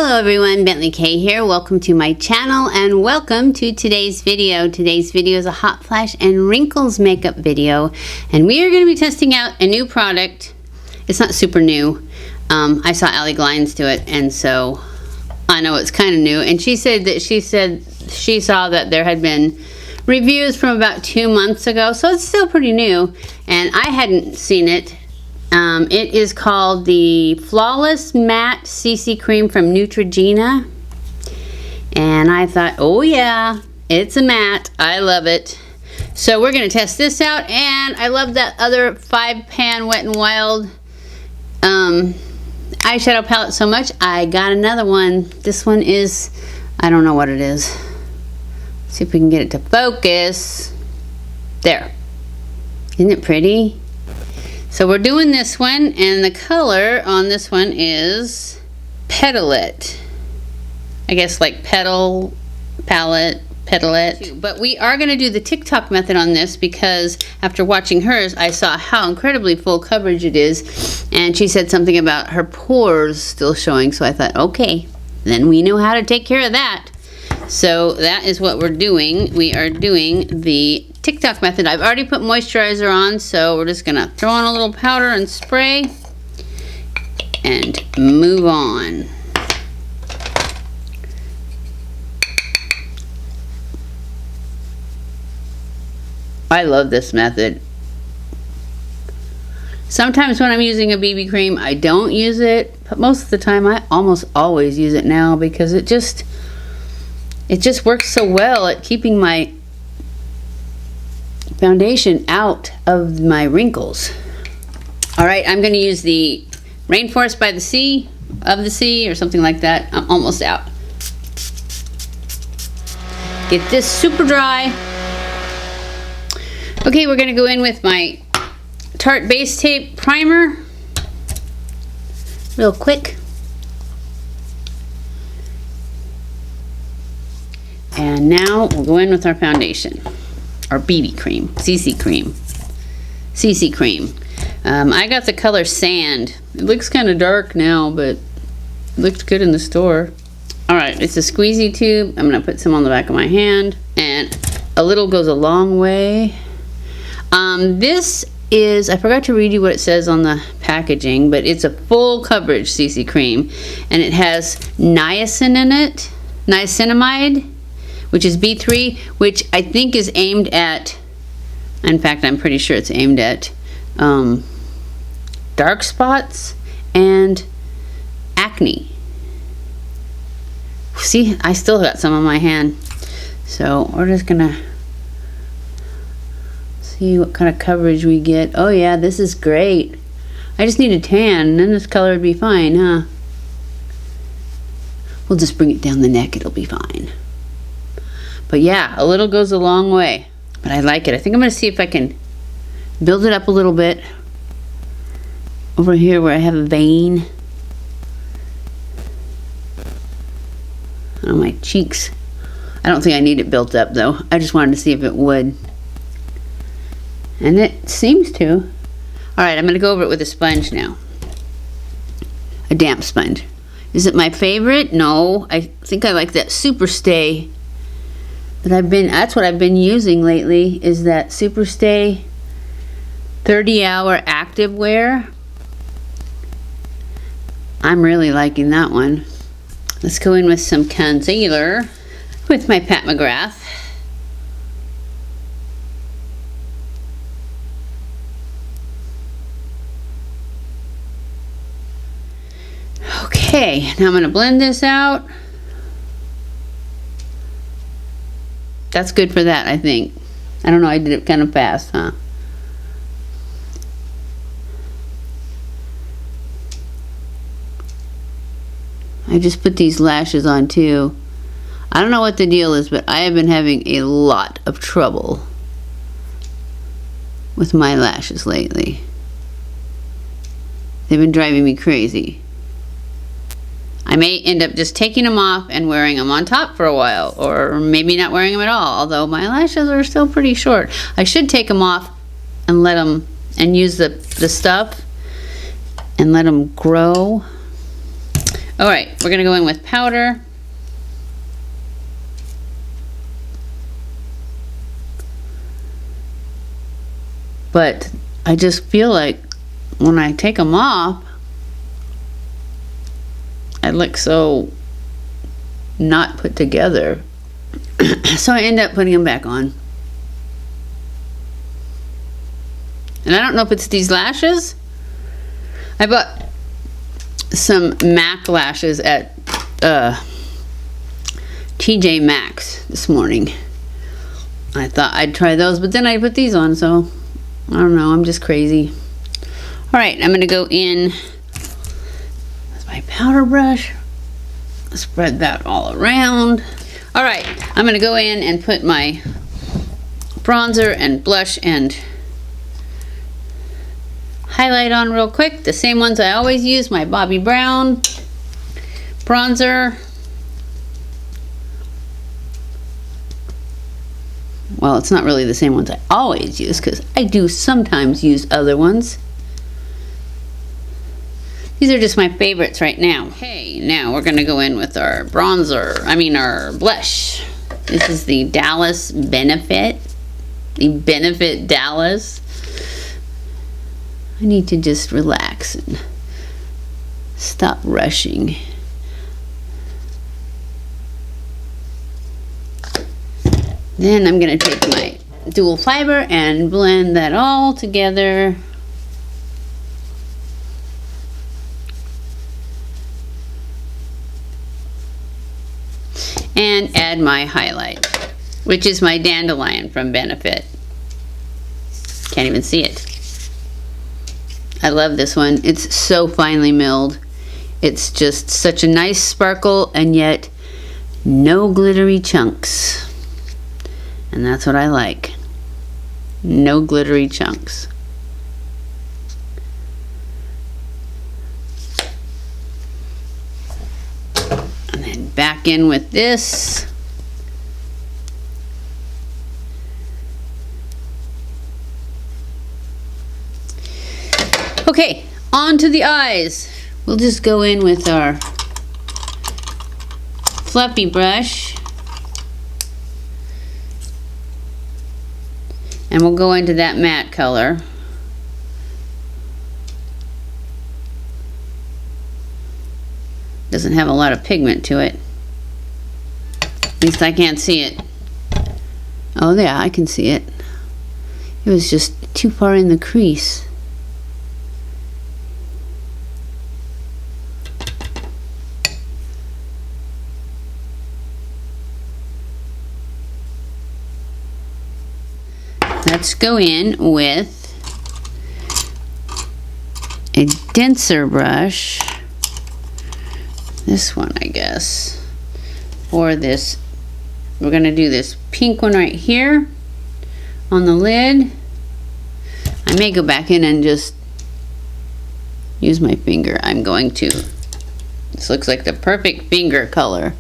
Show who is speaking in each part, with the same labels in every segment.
Speaker 1: Hello everyone, BentlyK here. Welcome to my channel and welcome to today's video. Today's video is a hot flash and wrinkles makeup video, and we are going to be testing out a new product. It's not super new. I saw Allie Glines do it, and so I know it's kind of new. And she said she saw that there had been reviews from about 2 months ago, so it's still pretty new, and I hadn't seen it. It is called the Flawless Matte CC Cream from Neutrogena. And I thought, oh yeah, it's a matte. I love it. So we're going to test this out. And I love that other 5-pan Wet n Wild eyeshadow palette so much, I got another one. This one is, I don't know what it is. Let's see if we can get it to focus. There. Isn't it pretty? So we're doing this one, and the color on this one is Petalette. I guess like petal, palette, Petalette. But we are going to do the TikTok method on this because after watching hers, I saw how incredibly full coverage it is. And she said something about her pores still showing. So I thought, okay, then we know how to take care of that. So that is what we're doing. We are doing the TikTok method. I've already put moisturizer on, so we're just gonna throw on a little powder and spray and move on. I love this method. Sometimes when I'm using a BB cream, I don't use it, but most of the time I almost always use it now because it just works so well at keeping my foundation out of my wrinkles. Alright, I'm going to use the Rainforest by the Sea, of the Sea, or something like that. I'm almost out. Get this super dry. Okay, we're going to go in with my Tarte Base Tape Primer. Real quick. And now we'll go in with our foundation. Our BB cream, CC cream. CC cream. I got the color Sand. It looks kind of dark now, but it looked good in the store. Alright, it's a squeezy tube. I'm going to put some on the back of my hand. And a little goes a long way. This is, I forgot to read you what it says on the packaging, but it's a full coverage CC cream. And it has niacin in it. Niacinamide, which is B3, which I think is aimed at, in fact, I'm pretty sure it's aimed at dark spots and acne. See, I still got some on my hand. So we're just gonna see what kind of coverage we get. Oh yeah, this is great. I just need a tan, and then this color would be fine, huh? We'll just bring it down the neck, it'll be fine. But yeah, a little goes a long way. But I like it. I think I'm going to see if I can build it up a little bit. Over here where I have a vein. On my cheeks. I don't think I need it built up though. I just wanted to see if it would. And it seems to. Alright, I'm going to go over it with a sponge now. A damp sponge. Is it my favorite? No. I think I like that Super Stay. That's what I've been using lately, is that Super Stay 30-hour active wear. I'm really liking that one. Let's go in with some concealer with my Pat McGrath. Okay, now I'm going to blend this out. That's good for that, I think. I don't know, I did it kind of fast, huh? I just put these lashes on too. I don't know what the deal is, but I have been having a lot of trouble with my lashes lately. They've been driving me crazy. I may end up just taking them off and wearing them on top for a while, or maybe not wearing them at all, although my lashes are still pretty short. I should take them off and let them, and use the stuff and let them grow. All right, we're gonna go in with powder. But I just feel like when I take them off, I look so not put together. So I end up putting them back on. And I don't know if it's these lashes. I bought some MAC lashes at TJ Maxx this morning. I thought I'd try those, but then I put these on, so I don't know, I'm just crazy. All right, I'm gonna go in with my powder brush, spread that all around. All right, I'm gonna go in and put my bronzer and blush and highlight on real quick. The same ones I always use, my Bobbi Brown bronzer. Well, it's not really the same ones I always use because I do sometimes use other ones. These are just my favorites right now. Okay, now we're gonna go in with our bronzer, our blush. This is the Dallas Benefit. The Benefit Dallas. I need to just relax and stop rushing. Then I'm gonna take my dual fiber and blend that all together. And add my highlight, which is my Dandelion from Benefit. Can't even see it. I love this one. It's so finely milled. It's just such a nice sparkle and yet no glittery chunks. And that's what I like. No glittery chunks. And then back in with this. Okay, on to the eyes. We'll just go in with our fluffy brush. And we'll go into that matte color. Doesn't have a lot of pigment to it. At least I can't see it. Oh yeah, I can see it. It was just too far in the crease. Let's go in with a denser brush. This one, I guess. Or this, we're gonna do this pink one right here on the lid. I may go back in and just use my finger. I'm going to. This looks like the perfect finger color.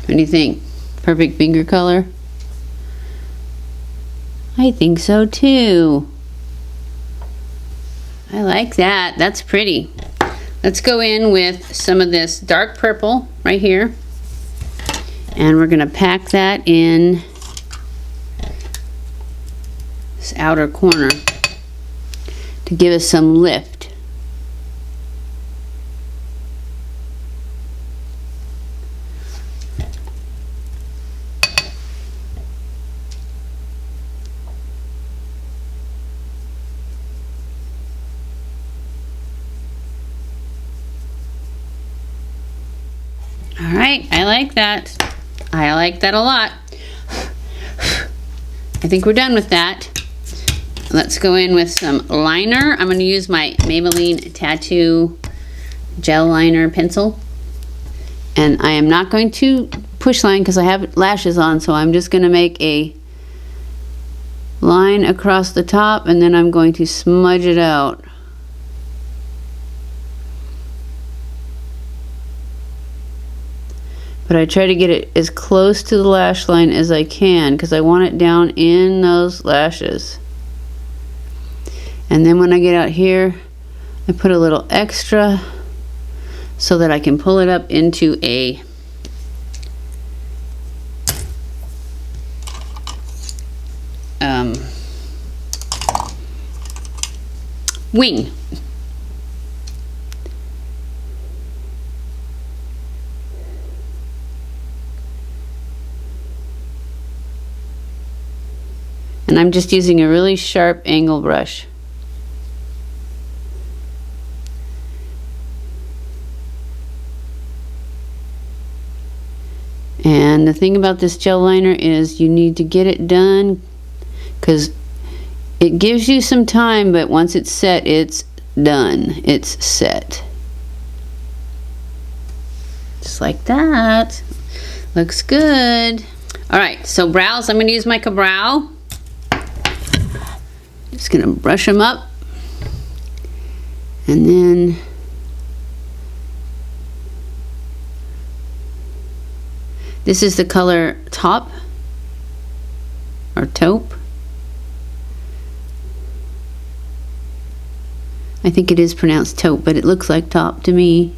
Speaker 1: What do you think? Perfect finger color? I think so too. I like that. That's pretty. Let's go in with some of this dark purple right here. And we're gonna pack that in this outer corner to give us some lift. All right, I like that. I like that a lot. I think we're done with that. Let's go in with some liner. I'm going to use my Maybelline Tatoo gel liner pencil. And I am not going to push line because I have lashes on, so I'm just going to make a line across the top and then I'm going to smudge it out. But I try to get it as close to the lash line as I can because I want it down in those lashes. And then when I get out here, I put a little extra so that I can pull it up into a wing. And I'm just using a really sharp angle brush. And the thing about this gel liner is you need to get it done because it gives you some time, but once it's set, it's done. It's set. Just like that. Looks good. All right, so brows, I'm gonna use my brow. Just gonna brush them up. And then this is the color Taupe or Taupe. I think it is pronounced Taupe, but it looks like Taupe to me.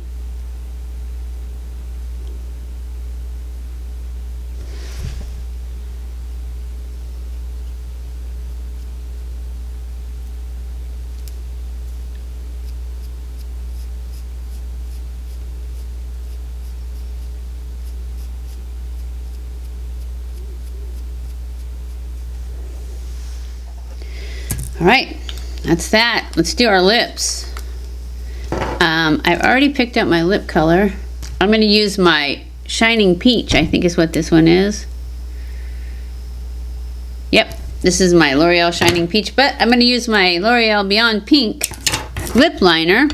Speaker 1: All right, that's that. Let's do our lips. I've already picked out my lip color. I'm going to use my Shining Peach, I think is what this one is. Yep, this is my L'Oreal Shining Peach, but I'm going to use my L'Oreal Beyond Pink lip liner.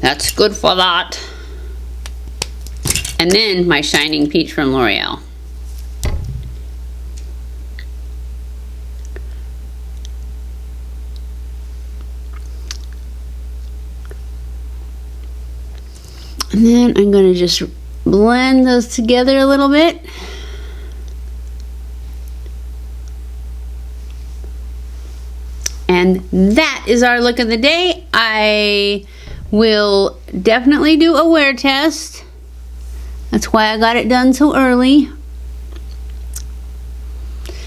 Speaker 1: That's good for that. And then my Shining Peach from L'Oreal. And then I'm going to just blend those together a little bit. And that is our look of the day. I will definitely do a wear test. That's why I got it done so early.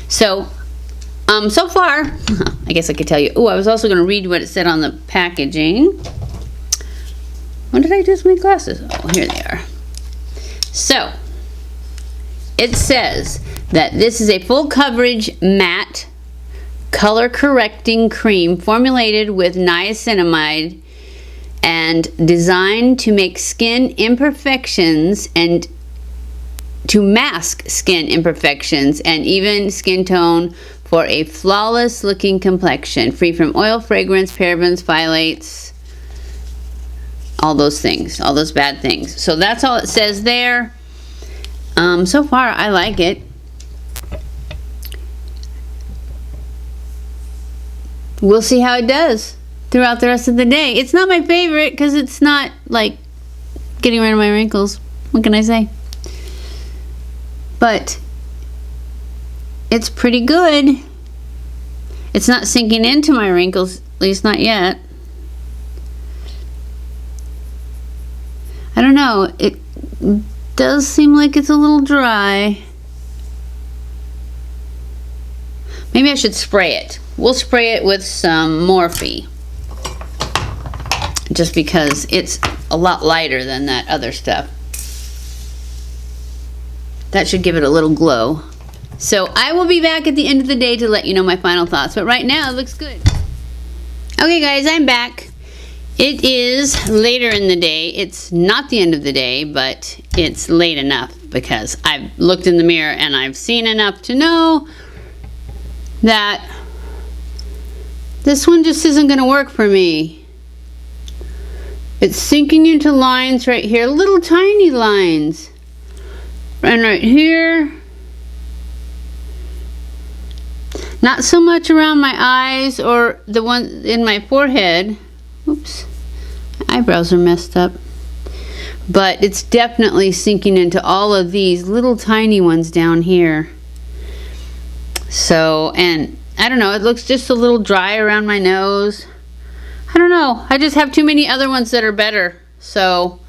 Speaker 1: So, so far, I guess I could tell you. Oh, I was also going to read what it said on the packaging. When did I do my glasses? Oh, here they are. So, it says that this is a full coverage matte color correcting cream formulated with niacinamide and designed to make skin imperfections and to mask skin imperfections and even skin tone for a flawless looking complexion, free from oil, fragrance, parabens, phthalates, all those things, all those bad things. So that's all it says there. So far I like it. We'll see how it does throughout the rest of the day. It's not my favorite because it's not like getting rid of my wrinkles. What can I say? But it's pretty good. It's not sinking into my wrinkles, at least not yet. I don't know. It does seem like it's a little dry. Maybe I should spray it. We'll spray it with some Morphe. Just because it's a lot lighter than that other stuff. That should give it a little glow. So I will be back at the end of the day to let you know my final thoughts. But right now it looks good. Okay guys, I'm back. It is later in the day. It's not the end of the day, but it's late enough because I've looked in the mirror and I've seen enough to know that this one just isn't going to work for me. It's sinking into lines right here, little tiny lines. And right here. Not so much around my eyes or the one in my forehead. Oops, my eyebrows are messed up. But it's definitely sinking into all of these little tiny ones down here. So, and I don't know, it looks just a little dry around my nose. I don't know, I just have too many other ones that are better. So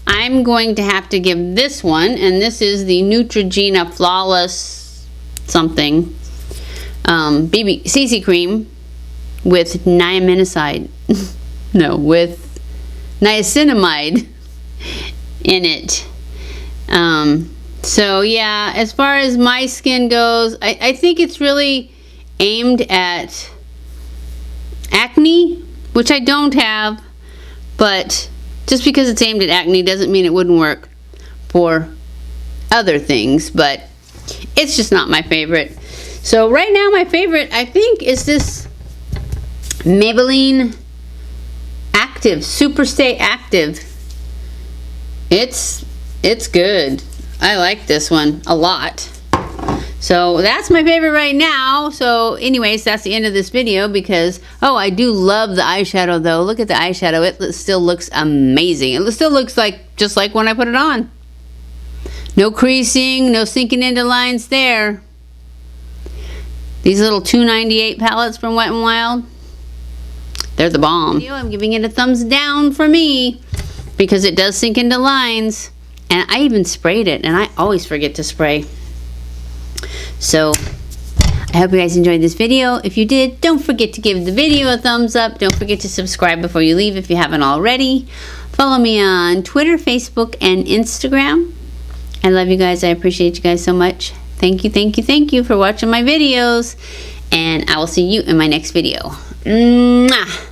Speaker 1: I'm going to have to give this one, and this is the Neutrogena Flawless something BB CC cream with niacinamide. No, with niacinamide in it. So yeah, as far as my skin goes, I think it's really aimed at acne, which I don't have, but just because it's aimed at acne doesn't mean it wouldn't work for other things, but it's just not my favorite. So right now my favorite, I think, is this Maybelline Active, Super Stay Active. It's good. I like this one a lot. So that's my favorite right now. So anyways, that's the end of this video because, oh, I do love the eyeshadow though. Look at the eyeshadow. It still looks amazing. It still looks like just like when I put it on. No creasing, no sinking into lines there. These little $2.98 palettes from Wet n Wild, they're the bomb. I'm giving it a thumbs down for me because it does sink into lines. And I even sprayed it, and I always forget to spray. So I hope you guys enjoyed this video. If you did, don't forget to give the video a thumbs up. Don't forget to subscribe before you leave if you haven't already. Follow me on Twitter, Facebook, and Instagram. I love you guys. I appreciate you guys so much. Thank you, thank you, thank you for watching my videos. And I will see you in my next video. Mwah!